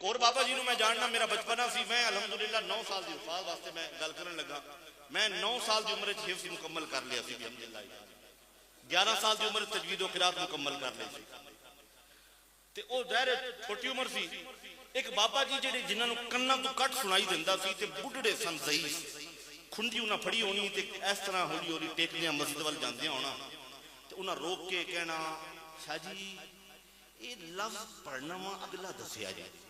ایک اور بابا جی نو میں جاننا میرا بچپنا سی میں الحمدللہ 9 سال دی وفات واسطے میں گل کرن لگا میں 9 سال دی عمر حفظ مکمل کر لیا سی الحمدللہ 11 سال دی عمر تجوید و قرات مکمل کر لی سی تے او ظاہر چھوٹی عمر سی ایک بابا جی جڑے جنہاں نو کناں تو کٹ سنائی دیندا سی تے بڈھڑے سن ضعیف کھنڈی انہاں پھڑی ہونی تے اس طرح ہولی ہولی ٹیکدیاں مسجد ول جاندیاں ہونا تے انہاں روک کے کہنا شاہ جی یہ لفظ پڑھنا وا اگلا دسیا جائے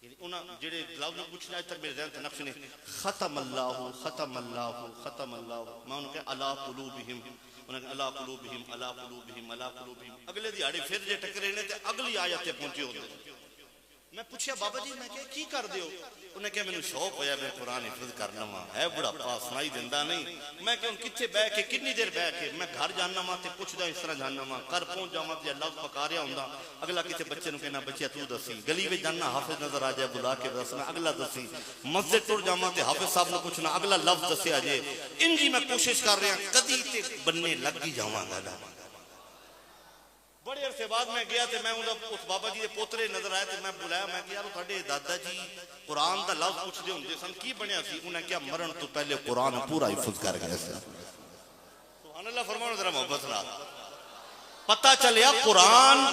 یعنی انہاں جڑے لفظ پوچھنا اج تک میرے ذہن تے نقش نے ختم اللہ ختم اللہ ختم اللہ میں انہوں کہ علی قلوبہم انہوں کہ علی قلوبہم علی قلوبہم علی قلوبہم اگلے دیہاڑے پھر جے ٹکرے نے تے اگلی آیت تے پہنچے ہوندے میں پوچھیا بابا جی میں کہ کی کر دیو انہیں کہا میں نے شوق ہویا میں قرآن حفظ کرنا وا ہے بڑا پاس سنائی دیندہ نہیں میں کہ ان کتھے بہ کے کتنی دیر بہ کے میں گھر جاننا وا تے پوچھ دا اس طرح جاننا وا کر پہنچ جاواں تے لفظ پکا رہا ہوندا اگلا کتے بچے نو کہنا بچیا تو دسی گلی وچ جاننا حافظ نظر آ جائے بلا کے دسنا اگلا دسی مسجد ٹر جاواں تے حافظ صاحب نو پوچھنا اگلا لفظ دسیا جے انجی میں کوشش کر رہا کدی تے بننے لگ ہی جاواں گا بڑے عرصے بعد میں گیا تے میں اس بابا جی دے پوترے نظر آئے تے میں بلایا میں کہ یار تھوڑے دادا جی قرآن دا لفظ پوچھ دے ہوندے سن کی بنیا سی انہیں کیا مرن تو پہلے قرآن پورا حفظ کر گئے سن سبحان اللہ فرماؤ ذرا محبت رات پتہ چلیا قرآن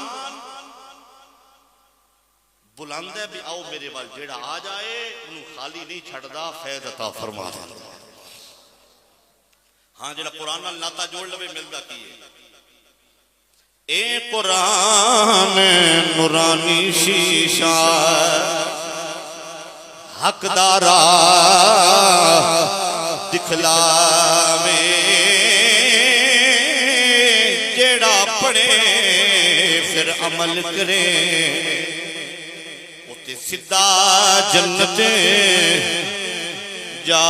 بلند ہے بھی آؤ میرے وال جیڑا آ جائے انہوں خالی نہیں چھڑدا فیض عطا فرما دے ہاں جیڑا قرآن نال ناتا جوڑ لوے ملدا کی ہے اے قرآن نورانی شیشہ حق دارا دکھلا میں جیڑا پڑھے پھر عمل کرے وہ تے سدھا جنت جا